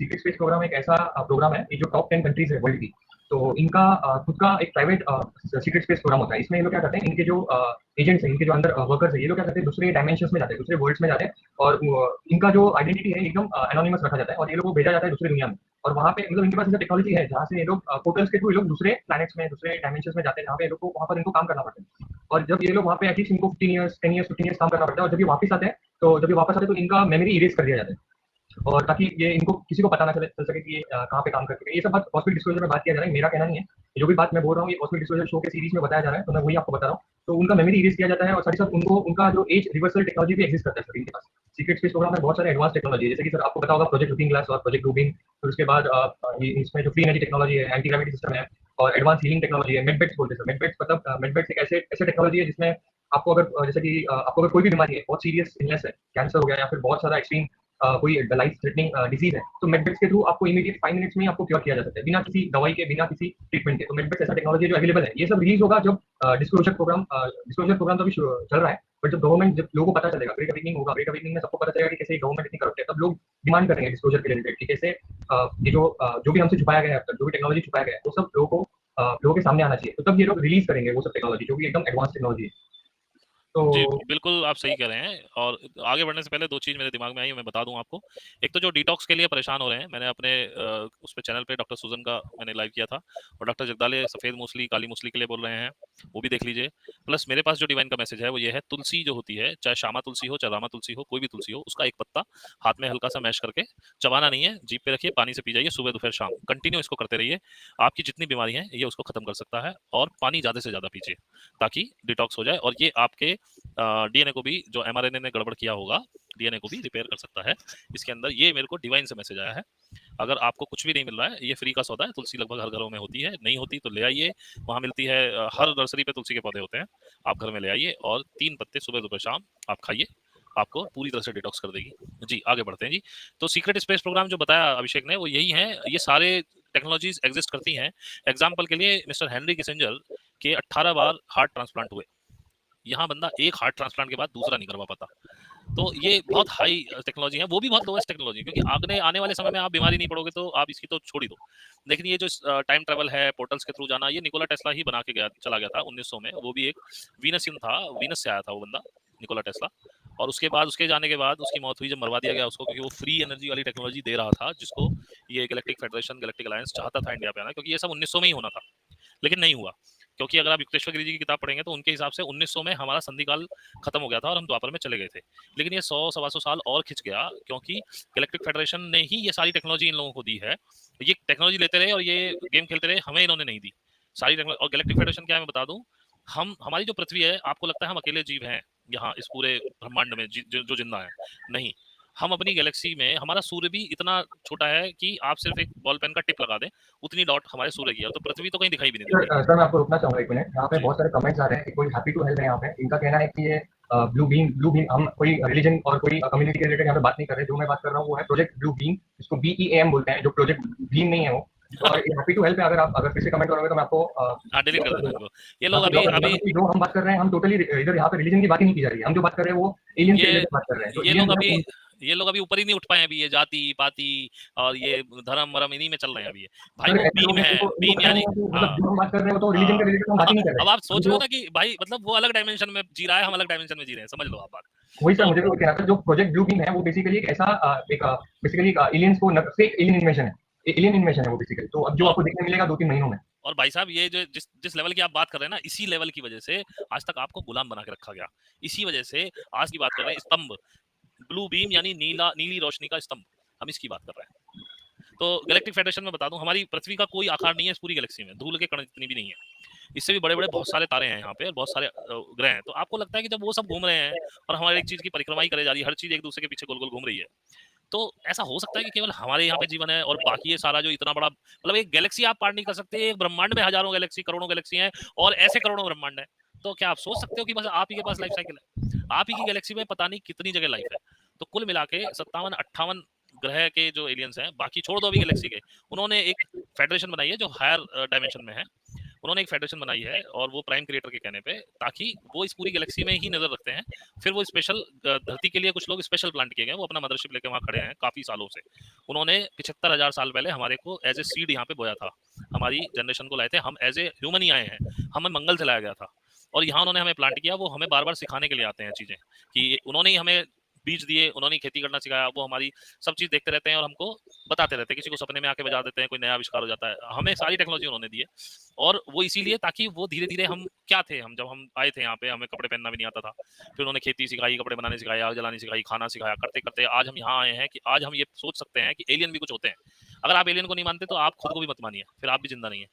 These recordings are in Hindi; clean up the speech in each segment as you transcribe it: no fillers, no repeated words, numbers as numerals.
सीक्रेट स्पेस प्रोग्राम एक ऐसा प्रोग्राम है, ये जो टॉप 10 कंट्रीज है वर्ल्ड की, तो इनका खुद का एक प्राइवेट सीक्रेट स्पेस प्रोग्राम होता है। इसमें ये लोग क्या करते हैं, इनके जो एजेंट्स हैं, इनके जो अंदर वर्कर्स है, ये लोग क्या करते हैं, दूसरे डायमेंशंस में जाते हैं, दूसरे वर्ल्ड्स में जाते हैं, और इनका जो आइडेंटिटी है एकदम एनोनिमस रखा जाता है, और ये लोगों को भेजा जाता है दूसरी दुनिया में। और वहाँ पे मतलब इनके पास ऐसा टेक्नोलॉजी है जहाँ से ये लोग पोर्टल्स के थ्रू ये लोग दूसरे प्लैनेट्स में, दूसरे डायमेंशंस में जाते हैं, जहाँ पे ये लोग को वहाँ पर इनको काम करना पड़ता है। और जब ये लोग वहाँ पे एटलीस्ट इनको 15 ईयर्स 10 ईयर्स 15 ईयर्स काम करना पड़ता है, और जब ये वापस आते हैं, तो जब ये वापस आते हैं तो इनका मेमोरी इरेज कर दिया जाता है, और ताकि ये इनको किसी को पता ना चल सके कि ये कहाँ पे काम कर चुके हैं। ये सब बात कॉस्मिक डिस्क्लोजर में बात किया जा रहा है, मेरा कहना नहीं है। जो भी बात मैं बोल रहा हूँ, ये कॉस्मिक डिस्क्लोजर शो के सीरीज में बताया जा रहा है, तो मैं वही आपको बता रहा हूँ। तो उनका मेमोरी इरेज किया जाता है, और साथ ही साथ उनको उनका जो एज रिवर्सल टेक्नोलॉजी भी एक्जिस्ट करता है सर इनके पास। सीक्रेट स्पेस प्रोग्राम में बहुत सारे एडवांस टेक्नोलॉजी है, जैसे कि सर आपको पता होगा प्रोजेक्ट लुकिंग ग्लास और प्रोजेक्ट रूबिन। फिर उसके बाद ये इसमें जो फ्री एनर्जी टेक्नोलॉजी है, एंटी ग्रेविटी सिस्टम है, और एडवांस हीलिंग टेक्नोलॉजी है। मेडबेड्स बोलते हैं सर, मेडबेड्स मतलब मेडबेड्स एक ऐसे टेक्नोलॉजी है जिसमें आपको अगर जैसे कि आपको अगर कोई भी बीमारी है, बहुत सीरियस इलनेस है, कैंसर हो गया या फिर बहुत सारा एक्सट्रीम कोई लाइफ थ्रेटनिंग डिजीज है, तो मेडबेक्स के थ्रू आपको इमीडिएट 5 मिनट्स में आपको क्योर किया जा सकता है, बिना किसी दवाई के, बिना किसी ट्रीटमेंट के। तो मेडबेक्स ऐसा टेक्नोलॉजी जो अवेलेबल है। ये सब रिलीज होगा जब डिस्क्लोजर प्रोग्राम तो अभी चल रहा है, बट जब गवर्नमेंट, जब लोगों को पता चलेगा, ग्रेट अवेकनिंग होगा, ग्रेट अवेकनिंग में सबको पता चलेगा कि कैसे गवर्नमेंट इतनी करप्ट है, तब लोग डिमांड करेंगे डिस्क्लोजर के रिलेटेड कि कैसे ये जो भी हमसे छुपाया गया है अब तक, जो भी टेक्नोलॉजी छुपाया गया है, वो सब लोगों के सामने आना चाहिए। तो तब ये लोग रिलीज करेंगे वो सब टेक्नोलॉजी, जो कि एकदम एडवांस टेक्नोलॉजी है। जी, तो बिल्कुल आप सही कह रहे हैं। और आगे बढ़ने से पहले 2 चीज़ मेरे दिमाग में आई, मैं बता दूँ आपको। एक तो जो डिटॉक्स के लिए परेशान हो रहे हैं, मैंने अपने उस पे चैनल पे डॉक्टर सुजन का मैंने लाइव किया था, और डॉक्टर जगदाले सफ़ेद मूसली, काली मूसली के लिए बोल रहे हैं, वो भी देख लीजिए। प्लस मेरे पास जो डिवाइन का मैसेज है वो ये है, तुलसी जो होती है, चाहे श्यामा तुलसी हो, चाहे रामा तुलसी हो, कोई भी तुलसी हो, उसका एक पत्ता हाथ में हल्का सा मैश करके, चबाना नहीं है, जीभ पे रखिए, पानी से पी जाइए सुबह, दोपहर, शाम। कंटिन्यू इसको करते रहिए। आपकी जितनी बीमारी है ये उसको खत्म कर सकता है। और पानी ज़्यादा से ज़्यादा पीजिए ताकि डिटॉक्स हो जाए, और ये आपके डीएनए को भी, जो एमआरएनए ने गड़बड़ किया होगा, डीएनए को भी रिपेयर कर सकता है इसके अंदर। ये मेरे को डिवाइन से मैसेज आया है। अगर आपको कुछ भी नहीं मिल रहा है, ये फ्री का सौदा है। तुलसी लगभग हर घरों में होती है, नहीं होती तो ले आइए, वहाँ मिलती है। हर नर्सरी पे तुलसी के पौधे होते हैं, आप घर में ले आइए, और 3 पत्ते सुबह दोपहर शाम आप खाइए, आपको पूरी तरह से डिटॉक्स कर देगी। जी, आगे बढ़ते हैं जी। तो सीक्रेट स्पेस प्रोग्राम जो बताया अभिषेक ने, वो यही है। ये सारे टेक्नोलॉजीज एग्जिस्ट करती हैं। एग्जाम्पल के लिए मिस्टर हेनरी किसिंजर के 18 बार हार्ट ट्रांसप्लांट हुए। यहाँ बंदा एक हार्ट ट्रांसप्लांट के बाद दूसरा नहीं करवा पाता। तो ये बहुत हाई टेक्नोलॉजी है, वो भी बहुत लोएस्ट टेक्नोलॉजी, क्योंकि आने वाले समय में आप बीमारी नहीं पड़ोगे तो आप इसकी तो छोड़ ही दो। लेकिन ये जो टाइम ट्रैवल है, पोर्टल्स के थ्रू जाना, ये निकोला टेस्ला ही बना के चला गया था 1900 में। वो भी एक वीनसियन था, वीनस से आया था वो बंदा, निकोला टेस्ला। और उसके बाद, उसके जाने के बाद उसकी मौत हुई जब मरवा दिया गया उसको, क्योंकि वो फ्री एनर्जी वाली टेक्नोलॉजी दे रहा था, जिसको ये गैलेक्टिक फेडरेशन, गैलेक्टिक अलायंस चाहता था इंडिया पे आना, क्योंकि ये सब 1900 में ही होना था, लेकिन नहीं हुआ। क्योंकि अगर आप युक्तेश्वर गिरी जी की किताब पढ़ेंगे तो उनके हिसाब से 1900 में हमारा संधिकाल खत्म हो गया था और हम द्वापर में चले गए थे। लेकिन ये 100 सवा 100 साल और खिंच गया, क्योंकि गैलेक्टिक फेडरेशन ने ही ये सारी टेक्नोलॉजी इन लोगों को दी है। ये टेक्नोलॉजी लेते रहे और ये गेम खेलते रहे, हमें इन्होंने नहीं दी सारी टेक्नोलॉजी। और गैलेक्टिक फेडरेशन क्या है मैं बता दूं, हमारी जो पृथ्वी है, आपको लगता है हम अकेले जीव हैं यहाँ इस पूरे ब्रह्मांड में जो जिंदा है? नहीं, हम अपनी गैलेक्सी में, हमारा सूर्य भी इतना छोटा है कि आप सिर्फ एक बॉल पेन का टिप लगा दें, उतनी डॉट हमारे सूर्य की है। तो पृथ्वी तो कहीं दिखाई भी नहीं देती। सर मैं आपको रुकना चाहूंगा 1 मिनट। यहाँ पे जी, बहुत सारे कमेंट्स आ रहे हैं, कोई हैप्पी टू हेल्प है यहाँ पे, इनका कहना है कि ये ब्लू बीम, हम कोई रिलीजन और कोई कम्युनिटी के रिलेटेड यहाँ पे बात नहीं कर रहे। जो मैं बात कर रहा हूँ वो है प्रोजेक्ट ब्लू बीम, इसको BEAM बोलते हैं, जो प्रोजेक्ट भीम नहीं है वो। और हैप्पी टू हेल्प है, अगर फिर से कमेंट करोगे तो मैं आपको हाँ, डिलीट कर block कर देना दूंगा। इनको। ये लोग आपको अभी block कर दूंगा, अभी क्योंकि जो हम बात कर रहे हैं, हम टोटली इधर यहाँ पे रिलीजन की बात ही नहीं की जा रही है। हम जो बात कर रहे हैं वो एलियन से ये रिलेटेड बात कर रहे हैं। तो ये एलियन लोग जो है अभी वो ये लोग अभी ऊपर ही नहीं उठ पाए हैं। अभी ये जाति पाति और ये धर्म वरम इन्हीं में चल रहे हैं अभी ये। भाई सर वो ऐसे बीम लोग हैं, है, इनको बीम पता यानी नहीं है कि हाँ मतलब जो हम बात कर रहे हैं वो तो रिलीजन के हाँ। रिलेटेड हम बात ही नहीं कर रहे अब हैं। आप सोच रहे हो ना कि भाई मतलब वो अलग डायमेंशन में जी रहा है, हम अलग डायमेंशन में जी रहे हैं, समझ लो आप बात। वही सर तो मुझे भी कहना था, जो प्रोजेक्ट ब्लू बीम है वो बेसिकली एक ऐसा एक बेसिकली एलियंस को फेक एलियन इन्वेशन है, एलियन इन्वेशन है वो बेसिकली। तो अब जो और आपको देखने मिलेगा 2-3 महीनों में। और भाई साहब, ये जो जिस जिस लेवल की आप बात कर रहे हैं ना, इसी लेवल की वजह से आज तक आपको गुलाम बना के रखा गया। इसी वजह से आज की बात कर रहे हैं, स्तंभ, ब्लू बीम यानी नीली रोशनी का स्तंभ, हम इसकी बात कर रहे हैं। तो गैलेक्टिक फेडरेशन में बता दूं, हमारी पृथ्वी का कोई आकार नहीं है इस पूरी गैलेक्सी में, धूल के कण इतनी भी नहीं है। इससे भी बड़े बड़े बहुत सारे तारे हैं यहाँ पे, और बहुत सारे ग्रह हैं। तो आपको लगता है कि जब वो सब घूम रहे हैं और हमारे एक चीज की परिक्रमा ही करे जा रही है, हर चीज एक दूसरे के पीछे गोल गोल घूम रही है, तो ऐसा हो सकता है कि केवल हमारे यहाँ पे जीवन है और बाकी ये सारा जो इतना बड़ा, मतलब एक गैलेक्सी आप पार नहीं कर सकते, एक ब्रह्मांड में हजारों गैलेक्सी, करोड़ों गैलेक्सी हैं, और ऐसे करोड़ों ब्रह्मांड है। तो क्या आप सोच सकते हो कि बस आप ही के पास लाइफ साइकिल है? आप ही की गैलेक्सी में पता नहीं कितनी जगह लाइफ है। तो कुल मिला के 57-58 ग्रह के जो एलियंस हैं, बाकी छोड़ दो अभी गैलेक्सी के, उन्होंने एक फेडरेशन बनाई है जो हायर डायमेंशन में है। उन्होंने एक फेडरेशन बनाई है और वो प्राइम क्रिएटर के कहने पे, ताकि वो इस पूरी गैलेक्सी में ही नजर रखते हैं। फिर वो स्पेशल धरती के लिए कुछ लोग स्पेशल प्लांट किए गए, वो अपना मदरशिप लेके वहाँ खड़े हैं काफी सालों से। उन्होंने 75,000 साल पहले हमारे को एज ए सीड यहाँ पे बोया था, हमारी जनरेशन को लाए थे, हम एज ए ह्यूमन ही आए हैं, हमें मंगल से लाया गया था और यहाँ उन्होंने हमें प्लांट किया। वो हमें बार बार सिखाने के लिए आते हैं चीजें, कि उन्होंने ही हमें बीज दिए, उन्होंने ही खेती करना सिखाया, वो हमारी सब चीज देखते रहते हैं और हमको बताते रहते हैं। किसी को सपने में आके बजा देते हैं, कोई नया आविष्कार हो जाता है, हमें सारी टेक्नोलॉजी उन्होंने दी है। और वो इसीलिए ताकि वो धीरे धीरे, हम क्या थे, हम जब हम आए थे यहाँ पे हमें कपड़े पहनना भी नहीं आता था, फिर उन्होंने खेती सिखाई, कपड़े बनाने सिखाया, आग जलानी सिखाई, खाना सिखाया, करते करते आज हम यहाँ आए हैं कि आज हम ये सोच सकते हैं कि एलियन भी कुछ होते हैं। अगर आप एलियन को नहीं मानते तो आप खुद को भी मत मानिए, फिर आप भी जिंदा नहीं है।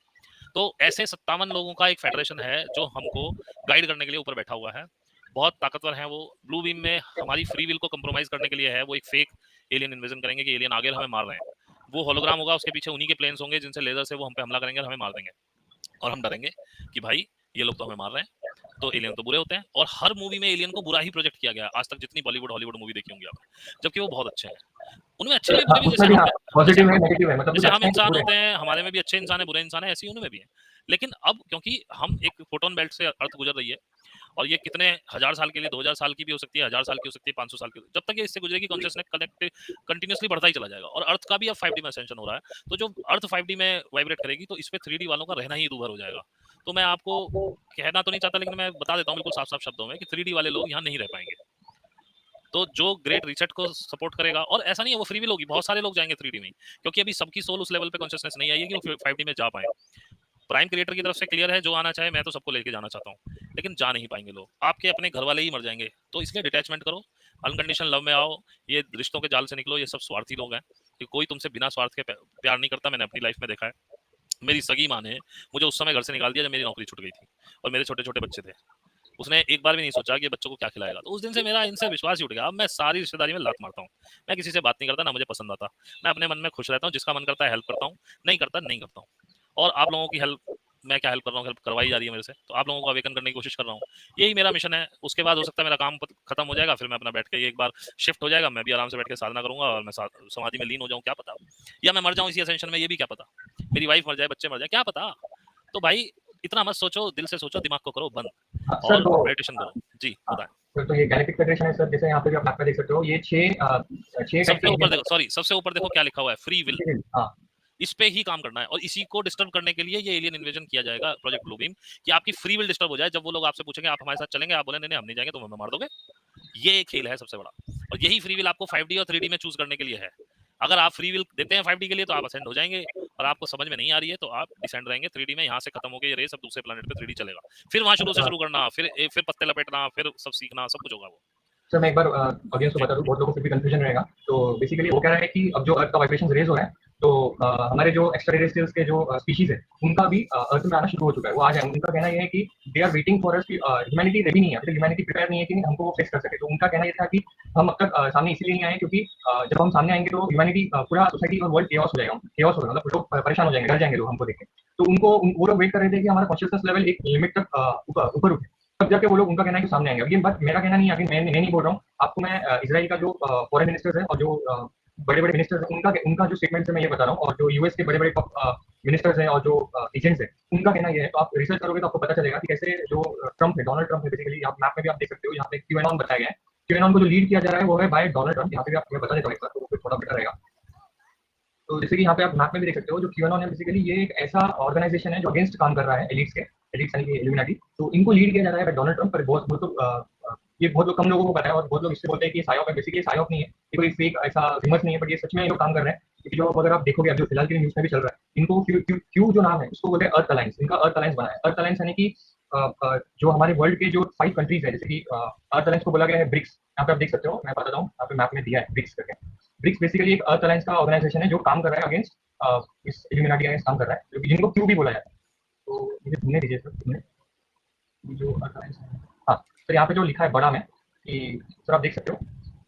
तो ऐसे 57 लोगों का एक फेडरेशन है जो हमको गाइड करने के लिए ऊपर बैठा हुआ है, बहुत ताकतवर है वो। ब्लू बीम में हमारी फ्री विल को कंप्रोमाइज करने के लिए है, वो एक फेक एलियन इन्विजन करेंगे कि एलियन आगे हमें मार रहे हैं। वो होलोग्राम होगा, उसके पीछे उन्हीं के प्लेन्स होंगे जिनसे लेजर से वो हम पे हमला करेंगे और हमें मार देंगे, और हम डरेंगे कि भाई ये लोग तो हमें मार रहे हैं, तो एलियन तो बुरे होते हैं। और हर मूवी में एलियन को बुरा ही प्रोजेक्ट किया गया है आज तक, जितनी बॉलीवुड हॉलीवुड मूवी देखी होंगी आप, जबकि वो बहुत अच्छे हैं। उनमें अच्छे भी बुरे भी, उसमें भी हाँ, पॉजिटिव है नेगेटिव है, मतलब कुछ जैसे हम अच्छे हैं कुछ इंसान बुरे होते हैं। हैं, हमारे में भी अच्छे इंसान है, बुरे इंसान है, ऐसे ही उनमें भी है। लेकिन अब क्योंकि हम एक फोटोन बेल्ट से अर्थ गुजर रही है, और ये कितने हजार साल के लिए, 2000 साल की भी हो सकती है, 1000 साल की हो सकती है, 500 साल की, जब तक ये इससे गुजरेगी कॉन्शियसनेस कनेक्ट कंटिन्यूअसली बढ़ता ही चला जाएगा। और अर्थ का भी अब 5D में असेंशन हो रहा है, तो जो अर्थ 5D में वाइब्रेट करेगी तो इस पे 3D वालों का रहना ही दूभर हो जाएगा। तो मैं आपको कहना तो नहीं चाहता, लेकिन मैं बता देता हूँ बिल्कुल साफ साफ शब्दों में कि 3D वाले लोग यहाँ नहीं रह पाएंगे। तो जो ग्रेट रिसेट को सपोर्ट करेगा, और ऐसा नहीं है वो फ्री विल होगी, बहुत सारे लोग जाएंगे 3D में, क्योंकि अभी सबकी सोल उस लेवल पे कॉन्शियसनेस नहीं आई है कि वो 5D में जा पाए। प्राइम क्रिएटर की तरफ से क्लियर है, जो आना चाहे मैं तो सबको लेके जाना चाहता हूँ, लेकिन जा नहीं पाएंगे लोग, आपके अपने घर वाले ही मर जाएंगे। तो इसलिए डिटैचमेंट करो, अनकंडीशनल लव में आओ, ये रिश्तों के जाल से निकलो। ये सब स्वार्थी लोग हैं, कि कोई तुमसे बिना स्वार्थ के प्यार नहीं करता, मैंने अपनी लाइफ में देखा है। मेरी सगी माँ ने मुझे उस समय घर से निकाल दिया जब मेरी नौकरी छूट गई थी और मेरे छोटे छोटे बच्चे थे। उसने एक बार भी नहीं सोचा कि बच्चों को क्या खिलाएगा। तो उस दिन से मेरा इनसे विश्वास ही उठ गया। अब मैं सारी रिश्तेदारी में लात मारता हूँ, मैं किसी से बात नहीं करता, ना मुझे पसंद आता, मैं अपने मन में खुश रहता हूँ, जिसका मन करता है हेल्प करता हूँ, नहीं करता नहीं करता हूँ। और आप लोगों की हेल्प, मैं क्या हेल्प कर रहा हूँ, हेल्प करवाई जा रही है मेरे से, तो आप लोगों को अवेकन करने की कोशिश कर रहा हूँ, यही मेरा मिशन है। उसके बाद हो सकता है मेरा काम खत्म हो जाएगा, फिर मैं अपना बैठ के एक बार शिफ्ट हो जाएगा, मैं भी आराम से बैठ के साधना करूंगा और मैं समाधि में लीन हो जाऊँ, क्या पता, या मैं मर जाऊँ इसी असेंशन में, ये भी क्या पता, मेरी वाइफ मर जाए, बच्चे मर जाए, क्या पता। तो भाई इतना मत सोचो, दिल से सोचो, दिमाग को करो बंद हाँ, सर और तो मेडिटेशन करो। जी बताएं। तो ये गैलेक्टिक फेडरेशन है सर, जैसे यहाँ पे भी आप मैप पे देख सकते हो, ये 6 टाइप सबसे के ऊपर एलियन देखो, सॉरी, सबसे ऊपर देखो क्या लिखा हुआ है, फ्री विल। है। हाँ इस पे ही काम करना है, और इसी को डिस्टर्ब करने के लिए ये एलियन इन्वेजन किया जाएगा प्रोजेक्ट ब्लू बीम, कि आपकी फ्री विल डिस्टर्ब हो जाए। जब वो लोग आपसे पूछेंगे आप हमारे साथ चलेंगे, आप बोले नहीं नहीं हम नहीं जाएंगे, तो हमें मार दोगे। ये एक खेल है सबसे बड़ा, और यही फ्री विल आपको 5D और 3D में चूज करने के लिए है। अगर आप फ्री विल देते हैं 5D के लिए तो आप असेंड हो जाएंगे, और आपको समझ में नहीं आ रही है तो आप डिसेंड रहेंगे 3D में। यहाँ से खत्म होकर ये रेस अब दूसरे प्लेनेट पे 3D चलेगा, फिर वहां शुरू से शुरू करना, फिर पत्ते लपेटना, फिर सब सीखना, सब कुछ होगा वो। सर, मैं एक बार ऑडियंस को जी बता दूं, बहुत लोगों को फिर भी कंफ्यूजन रहेगा। तो बेसिकली वो कह रहा है कि अब जो अर्थ का वाइब्रेशन रेज हो रहा है, तो हमारे जो एक्स्ट्राटेरेस्ट्रियल्स के जो स्पीशीज है, उनका भी अर्थ में आना शुरू हो चुका है, वो आ जाए। उनका कहना ये है कि they are waiting for us कि ह्यूमैनिटी रेडी नहीं है, फिर ह्यूमैनिटी प्रिपेयर नहीं है कि हमको फेस कर सके। तो उनका कहना ये था कि हम अब तक सामने इसीलिए नहीं आए क्योंकि जब हम सामने आएंगे तो ह्यूमैनिटी पूरा सोसाइटी और वर्ल्ड केओस हो जाएगा, केओस होगा, मतलब लोग परेशान हो जाएंगे, डर जाएंगे लोग हमको देख के। तो वो लोग वेट कर रहे थे कि हमारा कॉन्शियसनेस लेवल एक लिमिट तक ऊपर उठे, तब जाके वो लोग, उनका कहना है कि सामने आएंगे। अब ये बात मेरा कहना नहीं है, अभी मैं नहीं बोल रहा हूँ आपको, मैं इजराइल का जो फॉरेन मिनिस्टर्स है और जो बड़े बड़े मिनिस्टर्स हैं, उनका उनका जो स्टेटमेंट है मैं ये बता रहा हूँ, और जो यूएस के बड़े बड़े मिनिस्टर्स हैं और जो एजेंट्स हैं, उनका कहना ये है। तो आप रिसर्च करोगे तो आपको पता चलेगा कि कैसे जो ट्रम्प है, डोनाल्ड ट्रम्प है, बेसिकली आप मैप में भी आप देख सकते हो, यहाँ पे क्यूएनॉन बताया गया है। क्यूएनॉन को जो लीड किया जा रहा है वो है बाय डोनाल्ड ट्रम्प। यहाँ पे भी आप, मैं बता देता हूँ एक बार, तो फिर थोड़ा बेटर रहेगा। तो जैसे कि यहाँ पे आप मैप में भी देख सकते हो, जो क्यूएनॉन है बेसिकली ये एक ऐसा ऑर्गेनाइजेशन है जो अगेंस्ट काम कर रहा है एलिट्स के, एलिट्स यानी कि इल्यूमिनाटी। तो इनको लीड किया जा रहा है डोनाल्ड ट्रम्प। पर बहुत बहुत ये बहुत लोग, कम लोगों को पता है, और बहुत लोग इससे बोलते हैं कि साइऑप है। बेसिकली साइऑप नहीं है, ये कोई फेक ऐसा फेमस नहीं है, बट ये सच में ये लोग काम कर रहे हैं। क्योंकि जो अगर आप देखोगे, अब जो फिलहाल के लिए न्यूज में भी चल रहा है, इनको क्यू जो नाम है उसको बोलते हैं अर्थ अलायंस। इनका अर्थ अलायंस बना है। अर्थ अलायंस यानी कि जो हमारे वर्ल्ड के जो 5 कंट्रीज है, जैसे कि अर्थ अलायंस को बोला गया है ब्रिक्स। यहाँ पे आप देख सकते हो, मैं बताता हूँ, यहाँ पे मैप में दिया है ब्रिक्स करके। ब्रिक्स बेसिकली एक अर्थ अलायंस का ऑर्गेनाइजेशन है जो काम कर रहा है अगेंस्ट इस इल्यूमिनाटी अगेंस्ट काम कर रहा है, जिनको क्यू भी बोला जाता है। तो मुझे ढूंढने दीजिए सर, जो अर्थ अलायंस है। हाँ सर, यहाँ पे जो लिखा है बड़ा में, कि सर आप देख सकते हो,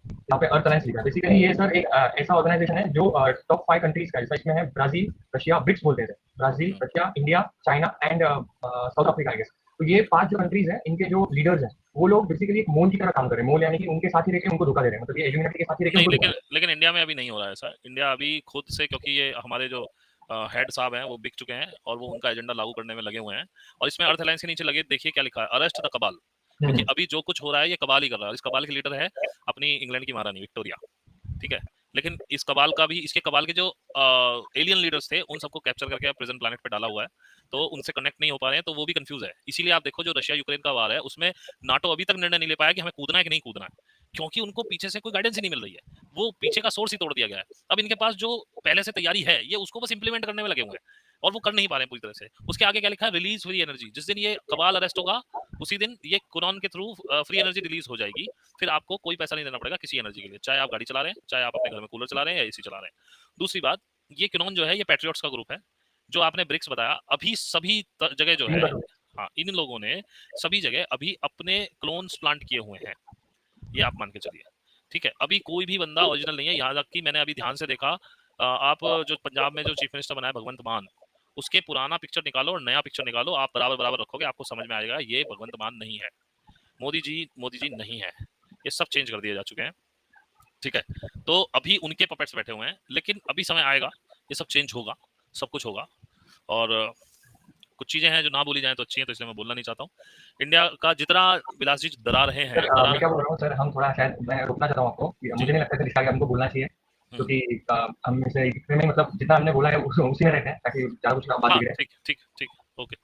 यहाँ पे अर्थ अलायंस लिखा है। बेसिकली ये सर एक ऐसा ऑर्गेनाइजेशन है जो टॉप 5 कंट्रीज का है, इसमें है ब्राजील, रशिया, ब्रिक्स बोलते हैं, Brazil, Russia, India, China and South Africa, I guess. तो ये 5 जो कंट्रीज हैं, इनके जो लीडर्स हैं, वो लोग बेसिकली एक मोल की तरह काम कर रहे हैं। मोल यानी कि उनके साथ ही रहकर उनको धोखा दे रहे हैं, मतलब ये इल्यूमिनाटी के साथ ही रहकर नहीं, उनको लेकिन धोखा। लेकिन इंडिया में अभी नहीं हो रहा है ऐसा। इंडिया अभी खुद से, क्योंकि ये हमारे जो हेड साहब हैं वो बिक चुके हैं और वो उनका एजेंडा लागू करने में लगे हुए हैं। और इसमें अर्थ अलायंस के नीचे लगे देखिए क्या लिखा है, अरेस्ट द कबाल, क्योंकि अभी जो कुछ हो रहा है ये कबाल ही कर रहा है। इस कबाल के लीडर है अपनी इंग्लैंड की महारानी विक्टोरिया, ठीक है। लेकिन इस कबाल का भी, इसके कबाल के जो एलियन लीडर्स थे उन सबको कैप्चर करके प्रेजेंट प्लैनेट पे डाला हुआ है, तो उनसे कनेक्ट नहीं हो पा रहे हैं, तो वो भी कंफ्यूज है। इसीलिए आप देखो जो रशिया यूक्रेन का वार है उसमें नाटो अभी तक निर्णय नहीं ले पाया कि हमें कूदना है कि नहीं कूदना है, क्योंकि उनको पीछे से कोई गाइडेंस ही नहीं मिल रही है, वो पीछे का सोर्स ही तोड़ दिया गया है। अब इनके पास जो पहले से तैयारी है ये उसको बस इंप्लीमेंट करने में लगे हुए हैं और वो कर नहीं पा रहे हैं पूरी तरह से। उसके आगे क्या लिखा है, रिलीज फ्री एनर्जी। जिस दिन ये कबाल अरेस्ट होगा उसी दिन ये कुरान के थ्रू फ्री एनर्जी रिलीज हो जाएगी, फिर आपको कोई पैसा नहीं देना पड़ेगा किसी एनर्जी के लिए, चाहे आप गाड़ी चला रहे हैं, चाहे आप अपने घर में कूलर चला रहे हैं या एसी चला रहे हैं। दूसरी बात, ये किनोन जो है ये पैट्रियट्स का ग्रुप है, जो आपने ब्रिक्स बताया, अभी सभी जगह जो है, हाँ इन लोगों ने सभी जगह अभी अपने क्लोन्स प्लांट किए हुए हैं, ये आप मान के चलिए, ठीक है। अभी कोई भी बंदा ओरिजिनल नहीं है, यहाँ तक कि मैंने अभी ध्यान से देखा, आप जो पंजाब में जो चीफ मिनिस्टर बना है भगवंत मान, उसके पुराना पिक्चर निकालो और नया पिक्चर निकालो, आप बराबर बराबर रखोगे, आपको समझ में आएगा ये भगवंत मान नहीं है, मोदी जी नहीं है, ये सब चेंज कर दिए जा चुके हैं, ठीक है। तो अभी उनके पपेट्स बैठे हुए हैं, लेकिन अभी समय आएगा ये सब चेंज होगा, सब कुछ होगा। और कुछ चीजें हैं जो ना बोली जाए तो अच्छी हैं, तो इसलिए मैं बोलना नहीं चाहता हूँ। इंडिया का जितना विलास जी डरा रहे हैं, मैं क्या बोल रहा हूँ सर, हम थोड़ा शायद मैं रोकना चाहता हूँ आपको, मुझे नहीं लगता सर इसका आगे हमको बोलना चाहिए, क्योंकि हम इसे में मतलब जितना हमने बोला है उसी में रहते हैं, ताकि ज़्यादा कुछ बात बिगड़े। ठीक, ओके।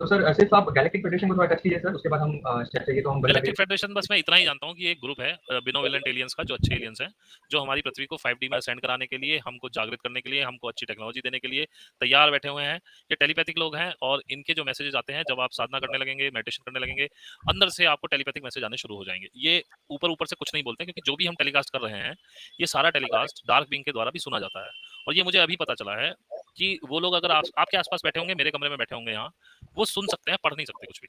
तो सर सिर्फ आप गैलेक्टिक फेडरेशन को थोड़ा टच कीजिए सर, उसके बाद हम चाहिए तो हम गैलेक्टिक फेडरेशन बस मैं इतना ही जानता हूँ कि एक ग्रुप है बिनोविलेंट एलियंस का, जो अच्छे एलियंस हैं, जो हमारी पृथ्वी को 5D में असेंड कराने के लिए, हमको जागृत करने के लिए, हमको अच्छी टेक्नोलॉजी देने के लिए तैयार बैठे हुए हैं। ये टेलीपैथिक लोग हैं और इनके जो मैसेजेस आते हैं, जब आप साधना करने लगेंगे, मेडिटेशन करने लगेंगे, अंदर से आपको टेलीपैथिक मैसेज आने शुरू हो जाएंगे। ये ऊपर ऊपर से कुछ नहीं बोलते, क्योंकि जो भी हम टेलीकास्ट कर रहे हैं ये सारा टेलीकास्ट डार्क बीइंग के द्वारा भी सुना जाता है। और ये मुझे अभी पता चला है कि वो लोग अगर आपके आसपास बैठे होंगे, मेरे कमरे में बैठे होंगे यहाँ, वो सुन सकते हैं, पढ़ नहीं सकते कुछ भी।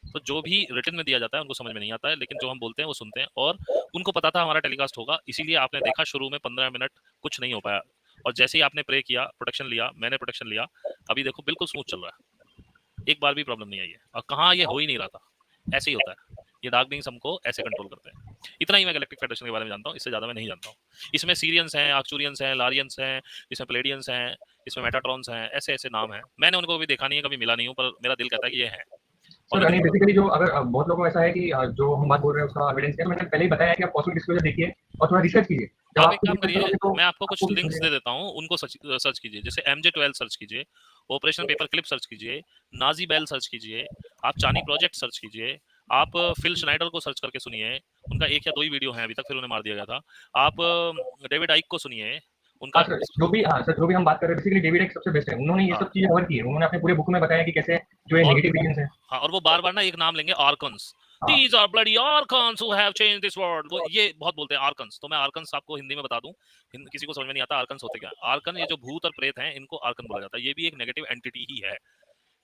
तो जो भी रिटन में दिया जाता है उनको समझ में नहीं आता है, लेकिन जो हम बोलते हैं वो सुनते हैं, और उनको पता था हमारा टेलीकास्ट होगा, इसीलिए आपने देखा शुरू में 15 मिनट कुछ नहीं हो पाया, और जैसे ही आपने प्रे किया, प्रोटेक्शन लिया, मैंने प्रोटेक्शन लिया, अभी देखो बिल्कुल स्मूथ चल रहा है, एक बार भी प्रॉब्लम नहीं आई है। और कहाँ ये हो ही नहीं रहा था, ऐसे ही होता है, ये डार्क बीइंग्स हमको ऐसे कंट्रोल करते हैं। इतना ही मैं गैलेक्टिक फेडरेशन के बारे में जानता हूँ, इससे ज्यादा मैं नहीं जानता हूँ। इसमें सीरियंस हैं, आर्क्चूरियंस हैं, लारियंस हैं, इसमें प्लेडियंस हैं, इसमें मेटाट्रॉन्स हैं, ऐसे ऐसे नाम हैं। मैंने उनको कभी देखा नहीं है, कभी मिला नहीं हूँ, पर मेरा दिल कहता है कि ये है। सर नहीं, बेसिकली जो अगर बहुत लोगों को ऐसा है कि जो हम बात बोल रहे हैं उसका एविडेंस है, मैंने पहले ही बताया कि आप कॉस्मिक डिस्क्लोजर देखिए और थोड़ा रिसर्च कीजिए। आप एक काम करिए, मैं आपको कुछ लिंक्स दे देता हूँ, उनको सर्च कीजिए, जैसे MJ12 सर्च कीजिए, ऑपरेशन पेपर क्लिप सर्च कीजिए, नाजी बेल सर्च कीजिए, आप चानी प्रोजेक्ट सर्च कीजिए, आप फिल श्नाइडर को सर्च करके सुनिए, उनका 1 या 2 ही वीडियो है अभी तक, फिर उन्हें मार दिया गया था। आप डेविड आइक को सुनिए, उनका जो भी हम बात कर रहे हैं, बेसिकली डेविड आइक सबसे बेस्ट है, उन्होंने ये सब चीजें कवर की है, उन्होंने अपने पूरे बुक में बताया कि कैसे जो ये नेगेटिव रीजंस है। हाँ, और वो बार-बार ना एक नाम लेंगे, आर्कन्स, These are bloody archons who have changed this world। वो ये बहुत बोलते हैं आर्कन्स, तो मैं आर्कन्स आपको हिंदी में बता दूं, किसी को समझ में नहीं आता आर्कन्स होते क्या। आर्कन, ये जो भूत और प्रेत हैं, इनको आर्कन बोला जाता है, ये भी एक नेगेटिव एंटिटी ही है।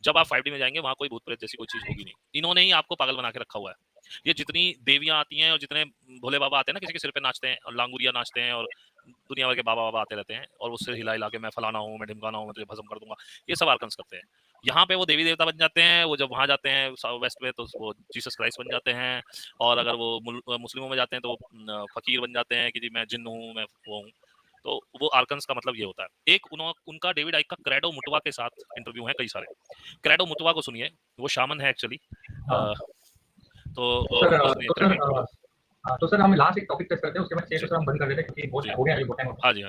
जब आप 5D में जाएंगे वहां कोई भूत प्रेत जैसी कोई चीज होगी नहीं, इन्होंने ही आपको पागल बना के रखा हुआ है। ये जितनी देवियां आती हैं और जितने भोले बाबा आते हैं ना, किसी के सिर पे नाचते हैं और लांगुरिया नाचते हैं, और दुनिया भर के बाबा बाबा आते रहते हैं और वो सिर हिला हिला के मैं फलाना हूँ, मैं ढिमकाना हूँ, मैं तुझे भस्म कर दूंगा, ये सब आर्कन्स करते हैं। यहाँ पे वो देवी देवता बन जाते हैं, वो जब वहां जाते हैं वेस्ट में तो वो जीसस क्राइस्ट बन जाते हैं, और अगर वो मुस्लिमों में जाते हैं तो फकीर बन जाते हैं कि जी मैं जिन्न हूँ, मैं वो हूँ। तो वो आर्कन्स का मतलब ये होता है। एक उनका डेविड आइक का क्रेडो मुटवा के साथ इंटरव्यू है कई सारे, क्रेडो मुटवा को सुनिए, वो शामन है एक्चुअली। तो सर हम लास्ट एक टॉपिक टच करते हैं, उसके बाद सर हम बंद कर देते हैं, क्योंकि बहुत हो गया है, बहुत टाइम। हाँ जी।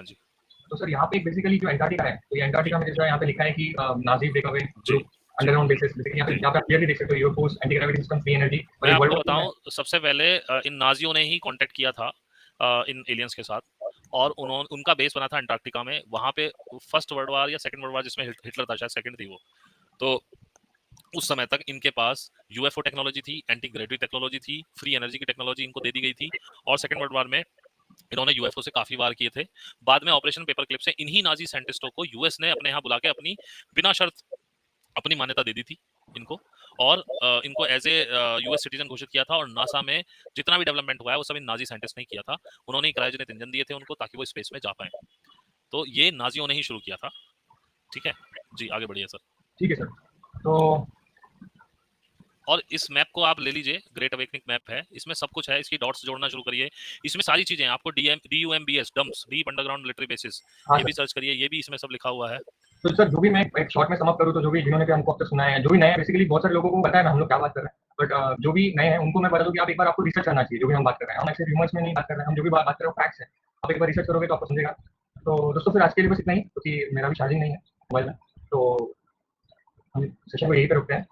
तो सर यहाँ पे बेसिकली जो एंटार्क्टिका है, तो ये एंटार्क्टिका में जैसा यहाँ पे लिखा है कि Nazi breakaway group underground basis, basically यहाँ पे आप क्लियरली देख सकते हो UFOs, anti gravity system, free energy. मैं आपको बताऊं, सबसे पहले इन नाजियों ने ही कांटेक्ट किया था इन एलियंस के साथ, और उनका बेस बना था अंटार्कटिका में। वहां पे फर्स्ट वर्ल्ड वार या सेकंड वर्ल्ड वार, जिसमें हिटलर था, शायद सेकंड थी वो, तो उस समय तक इनके पास यूएफओ टेक्नोलॉजी थी, एंटी ग्रेविटी टेक्नोलॉजी थी, फ्री एनर्जी की टेक्नोलॉजी इनको दे दी गई थी, और सेकंड वर्ल्ड वार में इन्होंने यूएफओ से काफी वार किए थे। बाद में ऑपरेशन पेपर क्लिप से इन्हीं नाजी साइंटिस्टों को यूएस ने अपने यहाँ बुला के अपनी बिना शर्त अपनी मान्यता दे दी थी इनको, और इनको एज ए यूएस सिटीजन घोषित किया था। और नासा में जितना भी डेवलपमेंट हुआ है वो सब इन नाजी साइंटिस्ट ने किया था, उन्होंने क्रायोजेनिक इंजन दिए थे उनको ताकि वो स्पेस में जा पाए। तो ये नाजियों ने ही शुरू किया था। ठीक है जी, आगे बढ़िए सर। ठीक है सर। तो और इस मैप को आप ले लीजिए, ग्रेट अवेकनिंग मैप है, इसमें सब कुछ है, इसकी डॉट्स जोड़ना शुरू करिए, इसमें सारी चीजें आपको DUMBS dumps, deep underground military bases, हाँ ये भी सर। सर्च करिए, ये भी इसमें सब लिखा हुआ है। तो सर जो भी मैं एक शॉर्ट में समअप करूँ, तो जो भी जिन्होंने भी हमको अब तक सुना है, जो भी नए हैं, बेसिकली बहुत सारे लोगों को पता है ना हम लोग क्या बात कर रहे हैं, बट जो भी नए हैं उनको मैं बता दूं कि आप एक बार आपको रिसर्च करना चाहिए जो भी हम बात कर रहे हैं। हम ऐसे र्यूमर्स में नहीं बात कर रहे हैं, हम जो भी बात कर रहे हैं फैक्ट्स है। आप एक बार रिसर्च करोगे तो आपको समझेगा। तो दोस्तों फिर आज के लिए बस इतना ही, क्योंकि मेरा भी चार्जिंग नहीं है मोबाइल में, तो हम सेशन को यहीं पे रुकते हैं।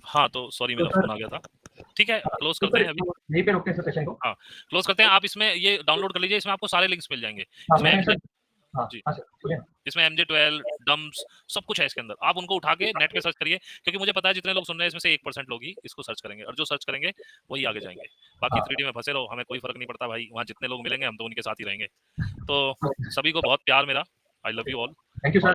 हाँ, तो सॉरी तो मेरा सर फोन आ गया था। ठीक है, क्लोज तो करते सर हैं अभी। यहीं पे रुकते हैं सर सेशन को। हाँ, क्लोज करते हैं। आप इसमें ये डाउनलोड कर लीजिए, इसमें आपको सारे लिंक्स मिल जाएंगे। हाँ इसमें मैंने MJ, सर, हाँ जी, हाँ सर बोलिए ना। इसमें MJ12 डम्प्स सब कुछ है इसके अंदर। आप उनको उठा के नेट पे सर्च करिए, क्योंकि मुझे पता है जितने लोग सुन रहे हैं इसमें से 1% लोग ही इसको सर्च करेंगे, और जो सर्च करेंगे वही आगे जाएंगे। बाकी हाँ 3D में फंसे रहो, हमें कोई फर्क नहीं पड़ता भाई, वहाँ जितने लोग मिलेंगे हम तो उनके साथ ही रहेंगे। तो सभी को बहुत प्यार मेरा, I love you all. Thank you और सर।